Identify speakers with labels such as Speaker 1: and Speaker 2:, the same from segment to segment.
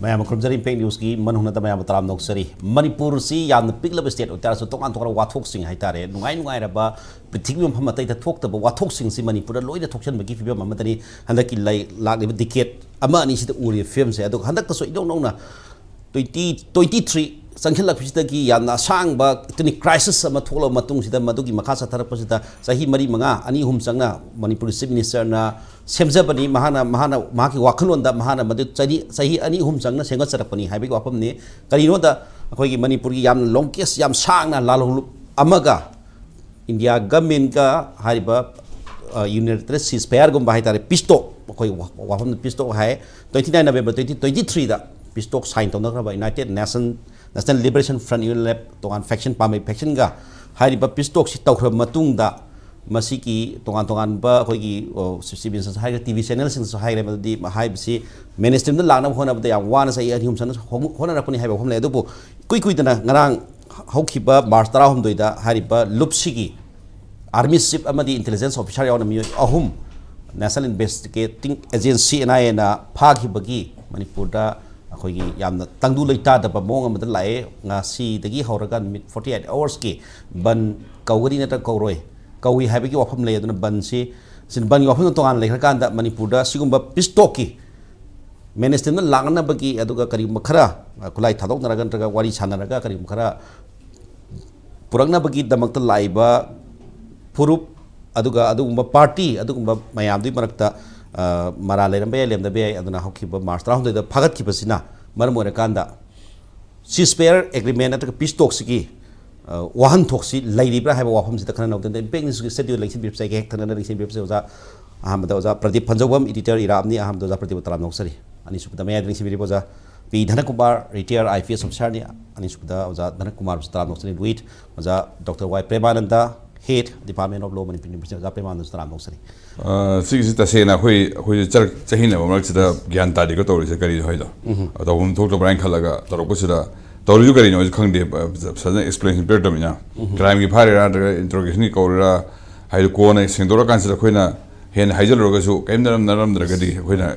Speaker 1: Mayam Krumzari Pink News ki Manung Hutna Mayam Taram Noksari Manipur si yam piglab state utara so tongan tongan wathok sing haitare nungai nungai raba prithvi phamata ta thok ta wathok sing si Manipur loina thokchan bagi fibam amatani handaki lai lak ni decade ama ani si uri film se ado handak ta so idong nong na 2023 Sankhil Lapista ki yamna sang ba itni crisis ama thola matung sida madugi makasa thara pasita sahi mari manga ani hum sangna Manipur chief minister na semjabani mahana maki wakhalon da mahana madu sahi ani hum sangna senga charapani haibi wapam ne karino da akoi ki Manipur ki yam long case yam sang na lalo amaga India government ka hariba united ceasefire gum bahai tare pisto akoi wapam pisto hai 29 November 2023 da pisto sign to na United National Liberation Front UNLF tongan faction pamai faction ga hariba pistok si tawkhra matung da masiki tongan ba khoi gi civil society TV channel sing so hai re di hai bisi mainstream da langna hona ba ya wana sai hum san hona rapani hai ba hom le du kui dana ngarang haukiba March 13 da hariba lupsigi army chief amadi intelligence officer yauna mi ahum National Investigating Agency NIA na phagi bagi Manipur da Akogi yamna tangdu leita da bamong amada lai nga si dagi horaga 48 hours ki ban kawgari na ta kawroi kawi habi ki wafam le aduna ban si sin ban wafam tongan le kan da Manipur da sigumba pistoki minister na langna bagi aduga kari makhara kulai thadok naragan taga wari chanaraga kari makhara purangna bagi damakta laiba purup aduga adugumba party adugumba mayam dui marakta Mara leramba ya lemda be aduna hokiba March 13 da phagat kibasina marmore kanda ceasefire agreement at peace talks ki wahan thoksi lairibra haiba wafam sita khana nokda bank ni schedule election brief sai hek thana election brief oza ahmada oza Pradeep Phanjoubam editor IRAP ni ahmada oza Pradeep Taram noksari ani subda me adring sibiri oza P Dhanakumar Retired IPS Retired ni ani subda oza Dhanakumar Taram noksari duit oza Dr. Y Premanada Head Departmental of Law Manipur University of Premanada Taram noksari
Speaker 2: Sigi ta sena hoi char chahina ba marak sida gyan ta di ko tori se kari hoida ata hum thok to brain khalaga tor ko sida tori ju kari no khang de sa explanation per domina crime gi phare ra interrogation ni ko ra hai ko na singdora kan sida khoina hen haijal ro ga su kaim naram dra ga di khoina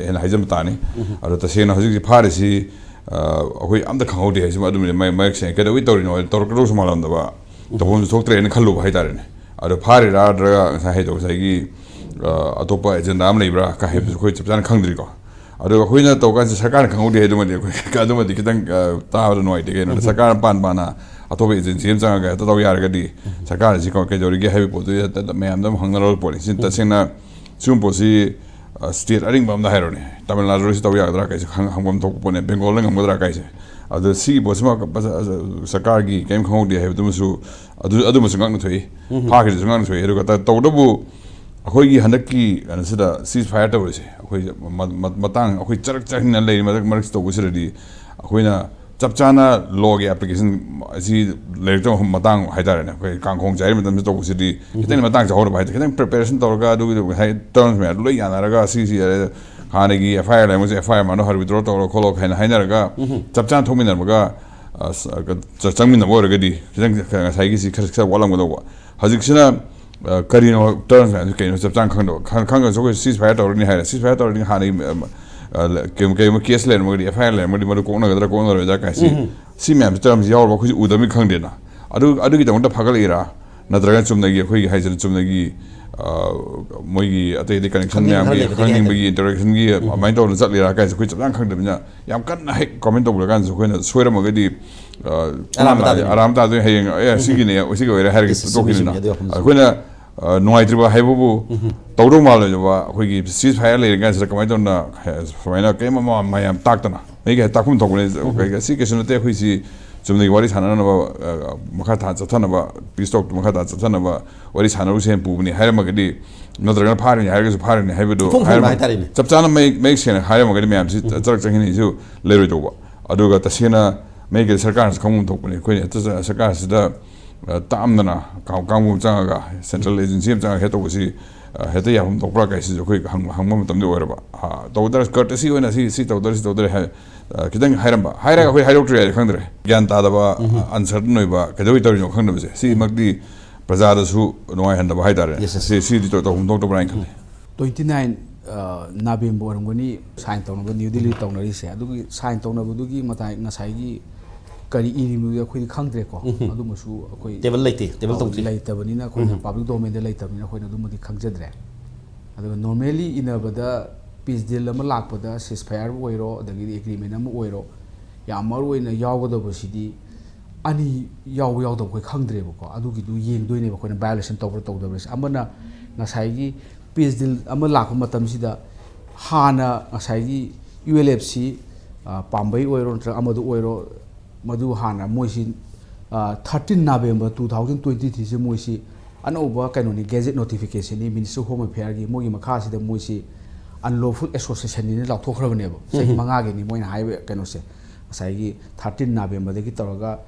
Speaker 2: hen haijam ta ni aro ta sena hoji gi phare si hoi am da khang ho de hai ma dum mai mai se ka da wi tori no tor ko su malam da ba to hum thok tre ne khalu ba hai tare ne Ada phari ra dra sa hedo sa gi atopa agenda am leibra ka he khoi chapjan khangdri ko ado khoina to ka sarkar khangudi hedo ma de ka do ma di kitang ta do noi de no sarkar pan bana atopa agency em changa ga to yar ga di sarkar ji ko ke jori ge he po de me am dam hangnarol poli sin ta sena chum po si state aring bam da hero ne Tamil Nadu si to ya dra ka hangbam to po ne Bengal ngam dra ka se ado si bosma sarkar gi kem khangudi he dum su adu musu ngang thoi phagi su ngang thoi ero ta tawdabu akhoi gi hanaki anasida ceasefire ta wese akhoi matang akhoi charak chahin na lei madak marak to gusira di akhoina chapchana law gi application asi lecto matang haidar na akhoi kangkhong jai matam to gusiri kitani matang jawor bai kitani preparation tawga du hai terms me loi yana raga si hanagi FIR la mo FIR mano har withdraw to kholo khaina hainaraga chapchan thominar maga changmin bo regadi kitang sai gi si khar walang go hajik Karino turns and came to Kanga ceasefire already had a ceasefire already had came case land with the fire land with the Marocona that I see ma'am terms your work with Udami Kangdina. I do get on the Pagalera, Nadragan Sumnagi, Hazel Sumnagi, Mogi, a day connection, interaction, mind of the Zatlia guys, which of Kangdina. Yam can't comment over the guns when a sweater Mogadi Aramta haying singing, we see where Harry is talking. When no I triba Habu Todo Malawa, we ceasefire against the command on the came among my Tactana. Make a Takum talk with okay, see we see something what is Hanava Makata Satanaba, Pistok Makata Satanaba, what is Hanus and Puni, Haramagadi, Notre Party, Harris Party, Havido, Saptana makes him Haramagadi, a church in his lyric over. Aduga Tasina make a circus come to Queen, a circus the Tamna, Kamu Zanga, Central Agency of Zanga Hetosi, Hetayam Topraka is a quick hangum to do whatever. Though there's courtesy when I see to those to the Kitan Hiramba, Hira, we had to country, Gantadaba, uncertain, Kadavito, Kundam, see Magdi, Prazadas who no I had the Haidar, see the Dr. Brian.
Speaker 3: 29 November ngoni sign tawna New Delhi tawna ri se adugi sign tawna budugi matai ngasai gi kari iri mu khoi khangdre ko adu masu khoi
Speaker 1: table laite table tawti
Speaker 3: laite bani na khoi public domain de laite bani na khoi adu madi khangjadre adu normally inabada peace deal ama lakpada ceasefire oiro adagi agreement ama oiro ya maru ina yawgada basidi ani yaw da khoi khangdre ko adugi du yeng doine khoi na violation tawra tawdabres amana ngasai gi peace deal ama lakpa matam sida hana ngasai gi ULFC pambai oiro ntra amadu oiro madu hana moisi 13 November 2023 se moisi anoba kanoni gazette notification ni Ministry of Home Affairs gi mogi makha sida moisi unlawful association ni lathokhrabane ba sahi manga ge ni moina haibe kano se ngasai gi 13 November de gi tawraga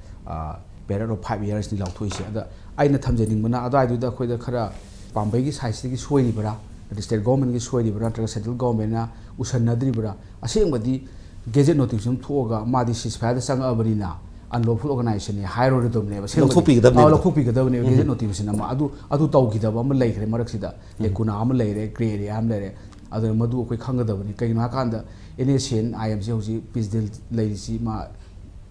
Speaker 3: period of 5 years ni lathoi se ada aina thamjening bana adai du da khoi da khara pambai gi size gi soi ri bara state government gi soi ri bara tra central government na usan nadri bara aseng badi gazette notification thoga madi ceasefire da sanga abarina unlawful organization ni high road dom ne ba seng
Speaker 1: lokhopi
Speaker 3: gadab ne gazette notification ama adu taw gi da ba ma leikre marak sida lekuna am leire gray area am leire adu madu koi khangadab ni kai na kanda NSN IMC hoji peace deal leisi ma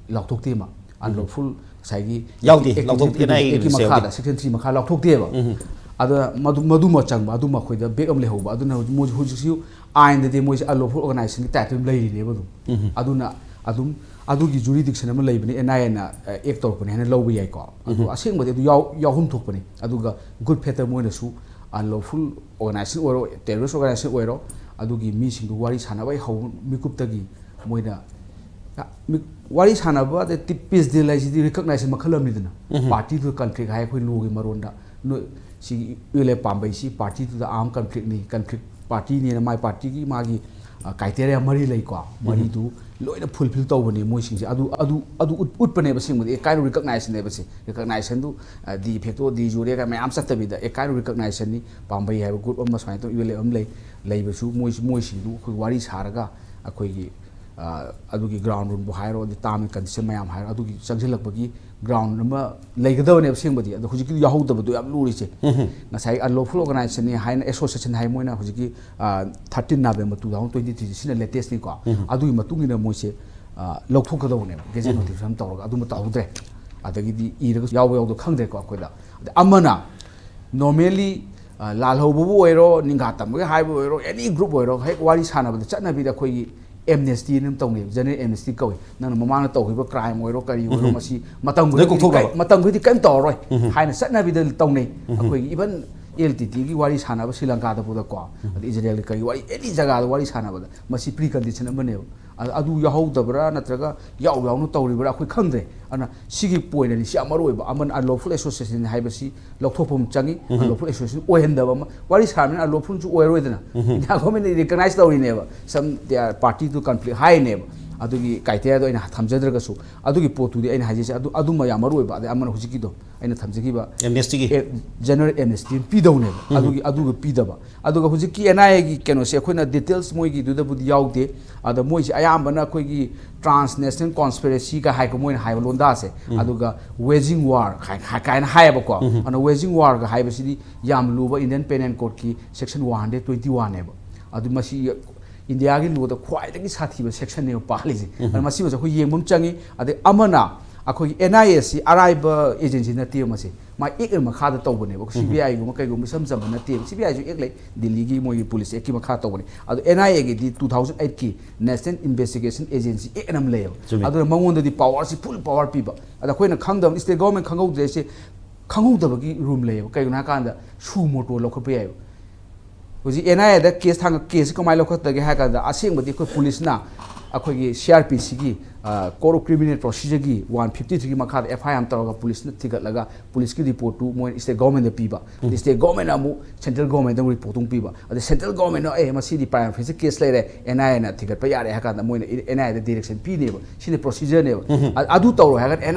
Speaker 3: laukthokte ma unlawful saigi
Speaker 1: yaudi laukthokte nai
Speaker 3: ki makha section 3 makha laukthokte ba ada madu ma changba adu ma khoi da back am le hoba adu na mo hoji ain de mo unlawful organization ki type leiri ne ba adu na adugi jurisdiction ama leibani NIA na act torpani hena lawbi yai ko adu aseng bade adu yahum thokpani aduga good fetter moina su unlawful organization or terrorist organization oiro adugi mi sing wari sanabai haw mikup tagi moina wari sanaba de peace deal lai ji recognize makhalam ni dana party to conflict hai khoi logi maronda no si ule pambai si party to the armed conflict ni conflict party ni na my party gi magi criteria mari lai ko mari du loina fulfill tawbani moi sing adu utpane basing mudi kind recognition ne basi recognition du di effecto di jure ka mayam saktabi da kind recognition ni pambai hai group am swai to ule am lai basu moi sing du khoi wari saraga akhoi gi adugi ground run bu hairo di tam condition mayam hairo adugi changsilak bagi ground nama leigadaw ne basing mudi adu hujiki yahudab du yam luri che ngasai unlawful organization ni haina association hai moina hujiki 13 November 2023 sina latest ni ko adugi matungina moise lokthokadaw ne gazette notification tawraga adu ma tawdre adagi di iraga yaw do khangdre ko akoida amana normally lalhobu oiro ningatam ga haibu oiro any group oiro hek wari sana bada chatna bi da khoi amnesty nim tawne general amnesty kawi nang mamana tawhiba crime oiro kari oiro masi matam gudi kan tawroi haina chatna bi da tawne akoi even LTT gi wari sana ba Sri Lanka da buda ko Israel kari wari any jaga da wari sana bada masi precondition amane adu yahau dabra natraga yaw no tawribra khoi khangde ana sigi point ni si amaroi ba aman unlawful association haibasi lokthopum changi unlawful association oihenda ba wari sarmina unlawful chu oiroidana ina government recognize tawri ne ba some their party to conflict high ne ba adugi criteria do ina thamjadraga su adugi potu di ina haji adu ma yamaroi ba aman hujiki do ina thamjigi ba
Speaker 1: amnesty gi
Speaker 3: general amnesty pi do ne adugi pi da ba aduga hujiki NIA gi keno se khoina details moi gi du da budi yaude ada moi si ayambana khoi gi transnational conspiracy ka hai ko moi hai londa se aduga waging war kaina hai ba ko ana waging war ga hai ba si yam luba Indian Penal Code ki section 121 ne ba adu masi India gi lu da khwai da gi sathi ba section ne pa li ji ana masi ba ko yengmum changi ade amana akoi NIS arrive agency na tiam ase ma ek makha da tawbane ba CBI go makai go misam sam na tiam CBI ju ek lai Delhi gi moi police ek makha tawbane adu NIA gi di 2008 ki National Investigation Agency ek nam lay adu mangon da di power si full power pi ba ada khoi na khangdam state government khangau de se khangau da gi room lay kai na kan da su moto lokho pe ai hoji NIA da case thang case ko mai lokho ta ge ha ka da aseng ba di ko police na akoi gi CRPC gi Code of Criminal Procedure gi 153 gi makha FIR am taraga police na thigat laga police ki report tu moi state government de piba the state government amu central government de report tung piba the central government no ma si di prime officer case lai re NIA na thigat pa yare ha ka da moi NIA de direction pi ne ba sine procedure ne ba adu tawro ha ga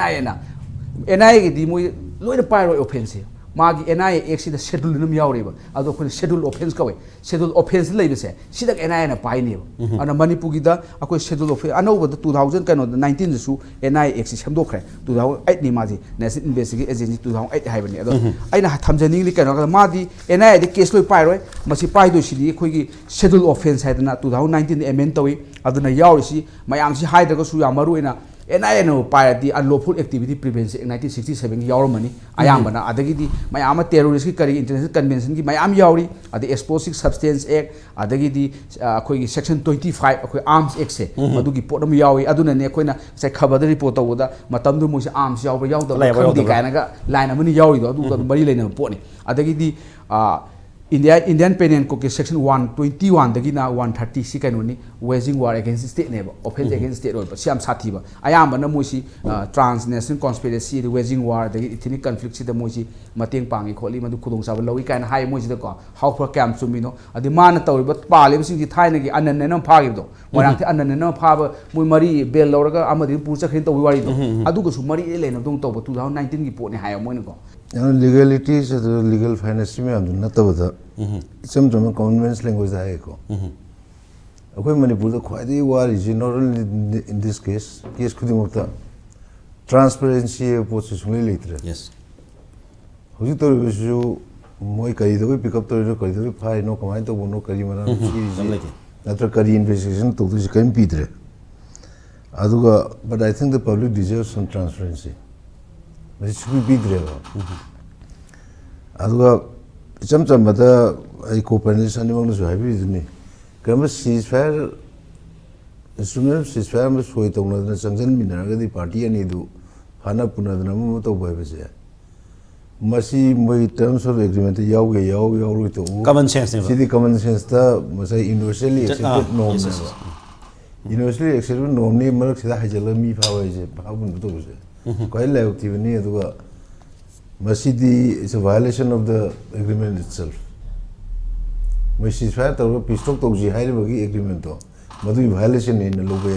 Speaker 3: NIA gi di moi loina pyro offense मागी NIA act सिदा schedule नम यावरेबा अदो कोन schedule offence कवे schedule offence लेबसे सिदा NIA ना पाइनेबा अना मणिपुर दा अको schedule of अनोबा 2000 कनो 19 सु NIA एक्ट सि सेमदोखरे 2008 नि माजी नेशनल इन्वेस्टिगेशन एजेंसी 2008 हाइबनी अदो आइना थमजनिंग कनो मादी NIA दे केस लोय पाइरोय मसी पाइदो सिदी खोगी शेड्यूल ऑफेंस हाइदना 2019 एमेंड तवी अदुना यावरिसी मयाम सि हाइदगा सु यामरुइना NIA no party unlawful activity prevention in 1967 yaurmani ayambana adagidi mayama terrorist ki kari international convention ki mayam yauri adi explosive substance act adagidi khoi section 25 khoi arms act se madugi podam yawi aduna ne khoina sai khabada report tawda matam du mosi arms yaw da khandi kaina ga line amani yawi do adu bari leina potni adagidi Indian Penal Code section 121 dagina 130 si kanoni waging war against state neba offense against state or siam sathiba ayamba na moisi transnational conspiracy the waging war the ethnic conflict si the moisi mateng pangi kholi madu khudong sab lowi kan hai moisi da ko how for camp sumino adi man tawriba pale sing si thaina gi anan na phagi do warang thi anan na phaba moi mari bel lawraga amadi purcha khin tawi wari do adu ko su mari le na dong taw 2019 gi pone hai moina ko
Speaker 4: legality is legal finance में हम ना तब था इसमें जो मैं convenience language है को अकोई मणिपुर तो ख्वादी वार is not only in this case खुदी मुक्ता transparency पोस्ट सुनले लेते रहे
Speaker 1: yes
Speaker 4: हुजी तो जो मोई करी तो pick up तो करी तो फाइ नो कमाई तो वो नो करी मना नत्र करी investigation तो जिस कहीं पीते रहे अदुगा but I think the public deserves some transparency Mas should be there. Aduga cham bata ai co-panelist animal so happy with me. Kama ceasefire instrument ceasefire mas foi to na sanction minaraga di party ani du hana punadana mo to boy bese. Masi moi terms of agreement yaw to
Speaker 1: common sense ne
Speaker 4: sidi common sense ta masai universally accepted norm universally accepted norm ni marak sida hajala mi phawa je bhabun to bese. Quite like the Masidi is a violation of the agreement itself. Masi fair to pistol to the high agreement. Madu violation in the logo.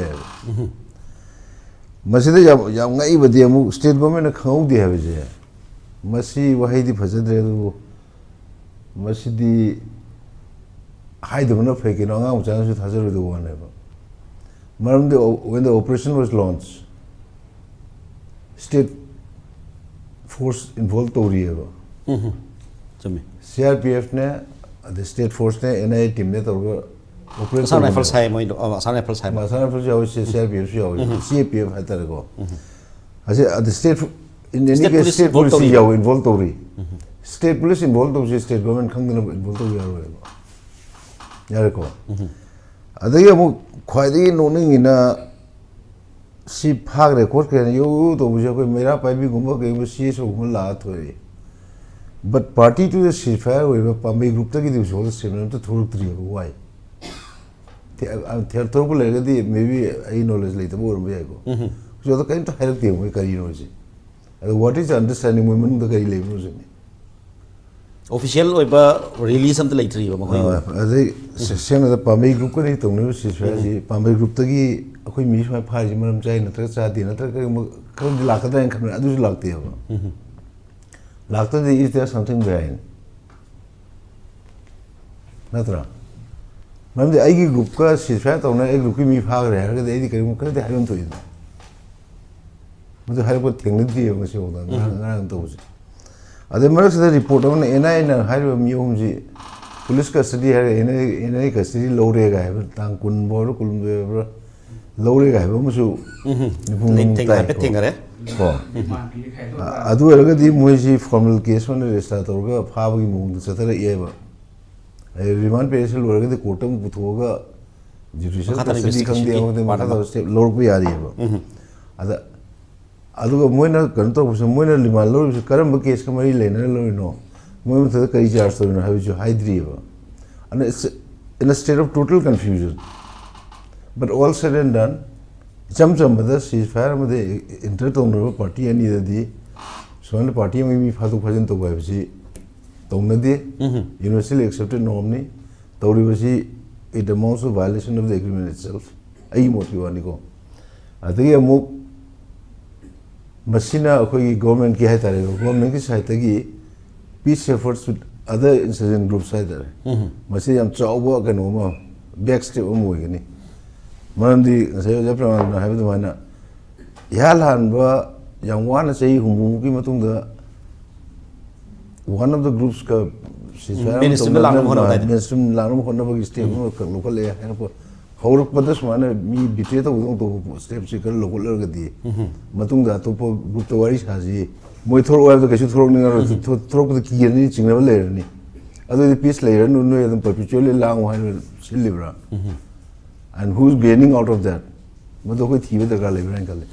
Speaker 4: Masida Yangai, but the state government account they have it. Masi Wahidi Pazadre Masidi hide the monopoly in Anga, which answered Hazard the one ever. Madam, when the operation was launched, state force involved to रही है CRPF ने the state force ने NIA team ने तो operate
Speaker 1: Asam rifles hai moi asam rifles hai
Speaker 4: asam rifles जाओ CRPF जाओ CAPF है तेरे को ऐसे the state in any case state police जाओ involved to रही state police involved तो उसे state government खंग ना involved तो यार को अदे ये वो ख्वादी नोनिंग इना सी भाग रिकॉर्ड करने यो तो मुझे कोई मेरा पाई भी घूमा कहीं वो सी से घूम लात हो रही बट पार्टी टू द सीफायर वो पांबे ग्रुप तक की दिवस होता स्टेटमेंट तो थोड़ा तरी हो वाई थोड़ा को लगे दी मे बी आई नॉलेज लेते वो और मुझे को जो तो कहीं तो हेल्प दिया मुझे करी knowledge what is understanding women तो करी ले मुझे
Speaker 1: official oiba release am like tree ba khoi
Speaker 4: adai section da pamai group ko ni tong ne siswa ji pamai group ta gi akhoi mi sma pha ji maram chai na tra cha di na tra ka la ka da kan adu ji lagte ba lagte de is there something behind na tra mam de ai gi group ka siswa tong na ek group ki mi pha re ha de ai di ka mu ka de ha yon to yi mu de ha ko theng ni di ma se ho da na to ji अदे मरक से report on NIA ना high म्यूम जी police custody है NIA custody लोरेगा है तांग कुन बोलो coulomb दे लोरेगा है वो मुझे
Speaker 1: लिंटिंग है पेटिंग है
Speaker 4: को अदु अरगा दी मुझे फॉर्मल केस में रेस्टा तोरगा फाब की मुंग से तरह ये बा रिमांड पे ऐसे लोरेगा दी कोर्ट में पुथोगा जुडिशियल कस्टडी खंग दिया होते माता तो स्टेप लोर पे आ रही है बा अदा अदुगा मोइना कंट्रोल पुस मोइना लिमान लोर करम केस का मरी लेना लोर नो मोइना तो कई चार्ज तो ना है जो हाइड्री है and it's in a state of total confusion but all said and done cham bada ceasefire में दे इंटर तो उन्होंने पार्टी यानी दे सोने पार्टी में भी फादू फजन तो गए बसी तो उन्हें दे universally accepted norm नहीं तो उन्हें बसी it amounts to violation of the agreement itself आई मोटी वाली को अतः ये मो मशीना कोई गवर्नमेंट की है तारे गवर्नमेंट की सहायता की peace efforts with other insurgent groups either. Masi yam chawba kanoma backstep amoigani. Maramdi sayo japra na habu mana yalan ba yang wana say humuki matungda one of the groups ka
Speaker 1: Ministry lanam
Speaker 4: honaba step local area Howruk padas mana mi bitray ta udong to step si kar local area di matungda to po group to waris haji moi thor wa to kachu thor ninga thor ko ki ni chingnaba layer ni ado the peace layer no no yadam perpetually lang wa silibra and who's gaining out of that mado ko thibe daga layer kale